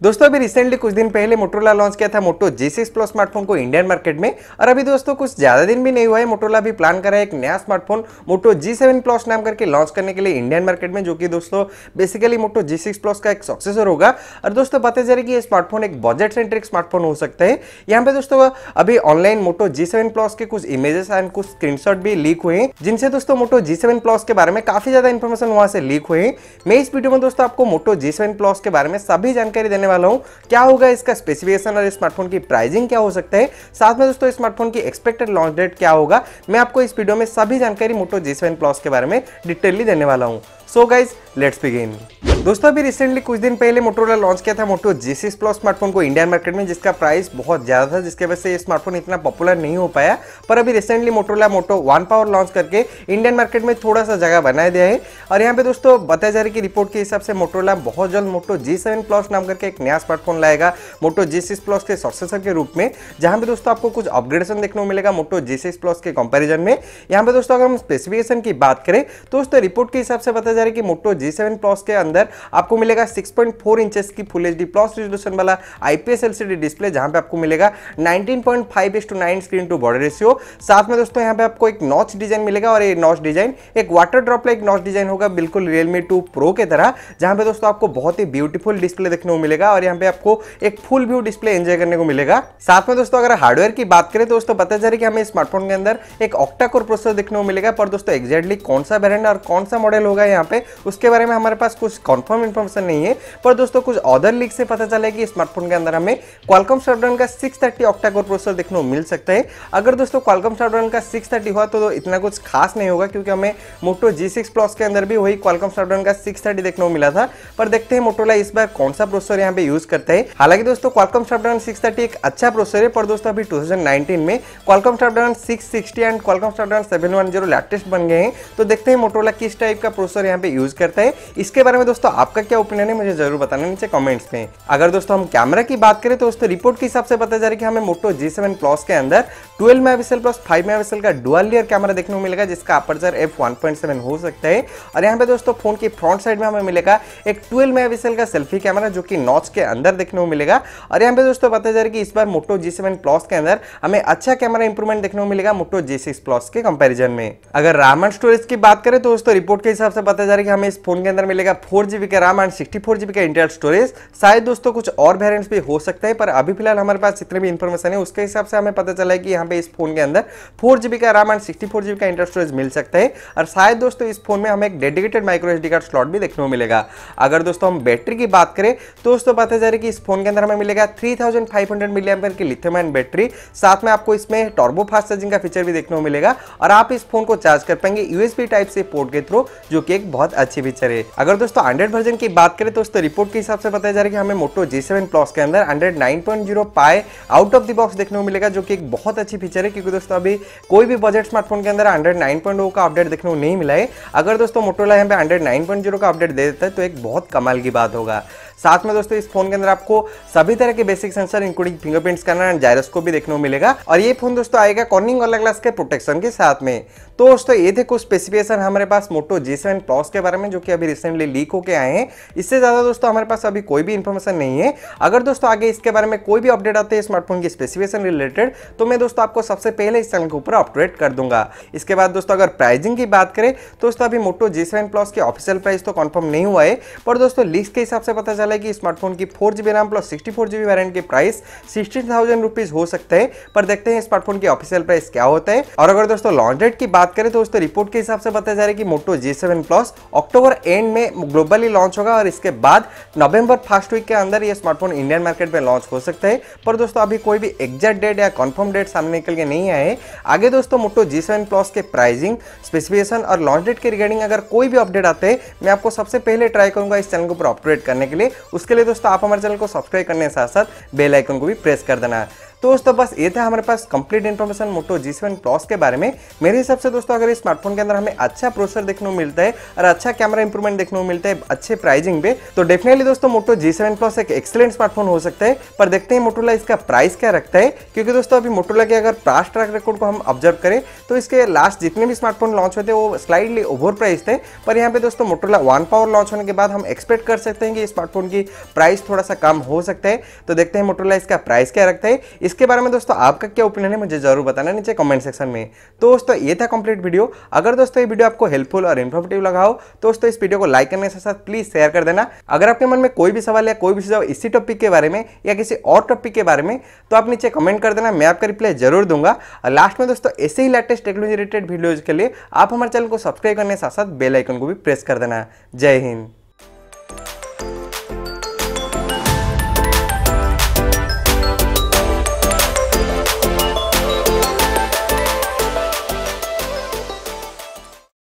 दोस्तों अभी रिसेंटली कुछ दिन पहले मोटोरोला लॉन्च किया था मोटो G6 Plus स्मार्टफोन को इंडियन मार्केट में। और अभी दोस्तों कुछ ज्यादा दिन भी नहीं हुआ है, मोटोरोला भी प्लान कर रहा है एक नया स्मार्टफोन मोटो G7 Plus नाम करके लॉन्च करने के लिए इंडियन मार्केट में, जो कि दोस्तों बेसिकली मोटो G6 Plus का एक सक्सेसर होगा। और दोस्तों बताया जा रहा है कि ये स्मार्टफोन एक बजट सेंट्रिक स्मार्टफोन हो सकता है। यहाँ पे दोस्तों अभी ऑनलाइन मोटो G7 Plus के कुछ इमेजेस एंड कुछ स्क्रीनशॉट भी लीक हुए हैं, जिनसे दोस्तों मोटो G7 Plus के बारे में काफी ज्यादा इंफॉर्मेशन वहां से लीक हुए हैं। मैं इस वीडियो में दोस्तों आपको मोटो G7 Plus के बारे में सभी जानकारी देने वाला हूँ। क्या होगा इसका स्पेसिफिकेशन और स्मार्टफोन की प्राइसिंग क्या हो सकता है, साथ में दोस्तों स्मार्टफोन की एक्सपेक्टेड लॉन्च डेट क्या होगा, मैं आपको इस वीडियो में सभी जानकारी मोटो G7 Plus के बारे में डिटेलली देने वाला हूं। So guys let's begin. दोस्तों अभी रिसेंटली कुछ दिन पहले मोटोरोला लॉन्च किया था मोटो G6 Plus स्मार्टफोन को इंडियन मार्केट में, जिसका प्राइस बहुत ज्यादा था, जिसके वजह से ये स्मार्टफोन इतना पॉपुलर नहीं हो पाया। पर अभी रिसेंटली मोटोरोला मोटो 1 पावर लॉन्च करके इंडियन मार्केट में थोड़ा सा जगह बना दिया है। और यहाँ पे दोस्तों बताया जा रहा है कि रिपोर्ट के हिसाब से मोटोरोला बहुत जल्द मोटो G7 Plus नाम करके एक नया स्मार्टफोन लाएगा मोटो G6 Plus के सक्सेसर के रूप में, जहां पे दोस्तों आपको कुछ अपग्रेडेशन देखने को मिलेगा मोटो G6 Plus के कंपैरिजन में। यहाँ पे दोस्तों अगर हम स्पेसिफिकेशन की बात करें तो दोस्तों रिपोर्ट के हिसाब से बताया जा रहा है कि मोटो G7 Plus के अंदर आपको मिलेगा 6.4 इंचेस की फुल एचडी प्लस रेजोल्यूशन वाला आईपीएस एलसीडी डिस्प्ले, जहां पे आपको मिलेगा 19.5:9 स्क्रीन टू बॉडी रेशियो। साथ में दोस्तों यहां पे आपको एक नॉच डिजाइन मिलेगा, और ये नॉच डिजाइन एक water drop like notch design होगा, बिल्कुल Realme 2 Pro के तरह, जहां पे दोस्तों आपको बहुत ही ब्यूटीफुल डिस्प्ले देखने को मिलेगा। और यहां पे आपको एक फुल व्यू डिस्प्ले एंजॉय करने को मिलेगा। साथ में दोस्तों अगर हार्डवेयर की बात करें तो दोस्तों बताया जा रहा है कि हमें स्मार्टफोन के अंदर एक ऑक्टाकोर प्रोसेसर देखने को मिलेगा। पर दोस्तों एग्जैक्टली कौन सा वेरिएंट और कौन सा मॉडल होगा यहाँ पे, उसके बारे में हमारे पास कुछ कंफर्म इंफॉर्मेशन नहीं है। पर दोस्तों कुछ अदर लीक से पता चला है कि स्मार्टफोन के अंदर हमें क्वालकॉम स्नैपड्रैगन का 630 ऑक्टाकोर प्रोसेसर देखने को मिल सकता है। अगर दोस्तों क्वालकॉम स्नैपड्रैगन का 630 हुआ तो इतना कुछ खास नहीं होगा, क्योंकि हमें मोटो G6 Plus के अंदर भी वही क्वालकॉम स्नैपड्रैगन का 630 देखने को मिला था। पर देखते हैं मोटोरोला इस बार कौन सा प्रोसेसर यहाँ पे यूज करता है। हालांकि दोस्तों क्वालकॉम स्नैपड्रैगन 630 एक अच्छा प्रोसेसर है, पर दोस्तों अभी 2019 में Qualcomm Snapdragon 660 and Qualcomm Snapdragon 710 latest बन गए हैं। तो देखते हैं मोटोरोला किस टाइप का प्रोसेसर यहाँ पे यूज करता है। इसके बारे में दोस्तों आपका क्या ओपिनियन है, मुझे जरूर बताना नीचे कमेंट्स में। अगर दोस्तों हम कैमरा की बात करें तो दोस्तों रिपोर्ट के हिसाब से बताया जा रहा है कि हमें मोटो G7 Plus के अंदर 12 मेगापिक्सल प्लस 5 मेगापिक्सल का डुअल लेयर कैमरा देखने को मिलेगा, जिसका अपर्चर f1.7 हो सकता है। और यहाँ पे दोस्तों फोन की फ्रंट साइड में हमें मिलेगा एक 12 मेगापिक्सल का सेल्फी कैमरा, जो कि नॉच के अंदर देखने को मिलेगा। और यहाँ पे दोस्तों बताया जा रहा है कि इस बार मोटो G7 Plus के अंदर हमें अच्छा कैमरा इंप्रूवमेंट देखने को मिलेगा मोटो G6 Plus के कंपेरिजन में। अगर रैम एंड स्टोरेज की बात करें तो दोस्तों रिपोर्ट के हिसाब से बताया जा रहा है कि हमें इस फोन के अंदर मिलेगा 4GB का रैम एंड 64GB का इंटरनल स्टोरेज। शायद दोस्तों कुछ और वेरिएंट्स भी हो सकते हैं, पर अभी फिलहाल हमारे पास जितने भी इंफॉर्मेशन है उसके हिसाब से हमें पता चला है कि यहाँ पे इस फोन के अंदर 4GB का रैम एंड 64GB का इंटरनल स्टोरेज मिल सकता है। और शायद दोस्तों इस फोन में हमें एक dedicated micro SD card slot भी देखने को मिलेगा। अगर दोस्तों हम बैटरी की बात करें तो दोस्तों बताया जा रहा है कि इस फोन के अंदर हमें मिलेगा 3500 mAh की लिथियम आयन बैटरी। साथ में आपको इसमें टर्बो फास्ट चार्जिंग का फीचर भी देखने को मिलेगा, और आप इस फोन को चार्ज कर पाएंगे USB टाइप से पोर्ट के थ्रू, जो कि एक बहुत अच्छी फीचर है। अगर दोस्तों एंड्रॉइड वर्जन की बात करें तो दोस्तों रिपोर्ट के हिसाब से बताया जा रहा है कि हमें मोटो G7 Plus के अंदर Android 9.0 pi out of the box देखने को मिलेगा, जो कि एक बहुत अच्छी फीचर है, क्योंकि दोस्तों अभी कोई भी बजट स्मार्टफोन के अंदर एंड्रॉइड 9.0 का अपडेट देखने को नहीं मिला है। अगर दोस्तों मोटोरोला यहाँ पे एंड्रॉइड 9.0 का अपडेट दे देता है तो एक बहुत कमाल की बात होगा। साथ में दोस्तों इस फोन के अंदर आपको सभी तरह के basic sensor including fingerprint scanner and gyroscope भी देखने को मिलेगा। और ये फोन दोस्तों आएगा कॉर्निंग वाला ग्लास के प्रोटेक्शन के साथ में। तो दोस्तों ये थे कुछ स्पेसिफिकेशन हमारे पास मोटो G7 Plus के बारे में, जो कि अभी रिसेंटली लीक होके आए हैं। इससे ज्यादा दोस्तों हमारे पास अभी कोई भी इंफॉर्मेशन नहीं है। अगर दोस्तों आगे इसके बारे में कोई भी अपडेट आते हैं स्मार्टफोन की स्पेसिफिकेशन रिलेटेड, तो मैं दोस्तों आपको सबसे पहले इस चैनल के ऊपर अपडेट कर दूंगा। इसके बाद दोस्तों अगर प्राइसिंग की बात करें तो दोस्तों अभी मोटो G7 Plus की ऑफिशियल प्राइस तो कंफर्म नहीं हुआ है, पर दोस्तों लीक्स के हिसाब से पता चला है कि स्मार्टफोन की 4GB RAM plus 64GB variant की प्राइस 16,000 रुपीज हो सकता है। पर देखते हैं स्मार्टफोन की ऑफिशियल प्राइस क्या होता है। और अगर दोस्तों लॉन्च डेट की बात करें तो दोस्तों रिपोर्ट के हिसाब से बताया जा रहा है कि मोटो G7 Plus अक्टूबर एंड में ग्लोबली लॉन्च होगा, और इसके बाद नवंबर फर्स्ट वीक के अंदर ये स्मार्टफोन इंडियन मार्केट में लॉन्च हो सकता है। पर दोस्तों अभी कोई भी एग्जैक्ट डेट या कंफर्म डेट सामने निकल के नहीं आए। आगे दोस्तों मोटो G7 Plus के प्राइसिंग, स्पेसिफिकेशन और लॉन्च डेट के रिगार्डिंग अगर कोई भी अपडेट आते हैं, मैं आपको सबसे पहले ट्राई करूंगा इस चैनल को ऊपर अपडेट करने के लिए। उसके लिए दोस्तों आप हमारे चैनल को सब्सक्राइब करने के साथ साथ बेल आइकन को भी प्रेस कर देना। तो दोस्तों बस ये था हमारे पास कंप्लीट इन्फॉर्मेशन मोटो G7 Plus के बारे में। मेरे हिसाब से दोस्तों अगर इस स्मार्टफोन के अंदर हमें अच्छा प्रोसेसर देखने को मिलता है और अच्छा कैमरा इंप्रूवमेंट देखने को मिलता है अच्छे प्राइसिंग पे, तो डेफिनेटली दोस्तों मोटो G7 Plus एक एक्सीलेंट स्मार्टफोन हो सकता है। पर देखते हैं मोटोरोला इसका प्राइस क्या रखता है, क्योंकि दोस्तों अभी मोटोरोला के अगर पास्ट ट्रैक रिकॉर्ड को हम ऑब्जर्व करें तो इसके लास्ट जितने भी स्मार्टफोन लॉन्च होते हैं वो स्लाइडली ओवर प्राइस थे। पर यहाँ पे दोस्तों मोटोरोला वन पावर लॉन्च होने के बाद हम एक्सपेक्ट कर सकते हैं कि स्मार्टफोन की प्राइस थोड़ा सा कम हो सकता है। तो देखते हैं मोटोरोला इसका प्राइस क्या रखता है। इसके बारे में दोस्तों आपका क्या ओपिनियन है मुझे जरूर बताना नीचे कमेंट सेक्शन में। तो दोस्तों ये था कंप्लीट वीडियो। अगर दोस्तों ये वीडियो आपको हेल्पफुल और इन्फॉर्मेटिव लगा हो तो दोस्तों इस वीडियो को लाइक करने के साथ प्लीज शेयर कर देना। अगर आपके मन में कोई भी सवाल या कोई भी सुझाव इसी टॉपिक के बारे में या किसी और टॉपिक के बारे में तो आप नीचे कमेंट कर देना, मैं आपका रिप्लाई जरूर दूंगा। और लास्ट में दोस्तों ऐसे ही लेटेस्ट टेक्नोलॉजी रिलेटेड वीडियोज के लिए आप हमारे चैनल को सब्सक्राइब करने के साथ साथ बेल आइकन को भी प्रेस कर देना। जय हिंद।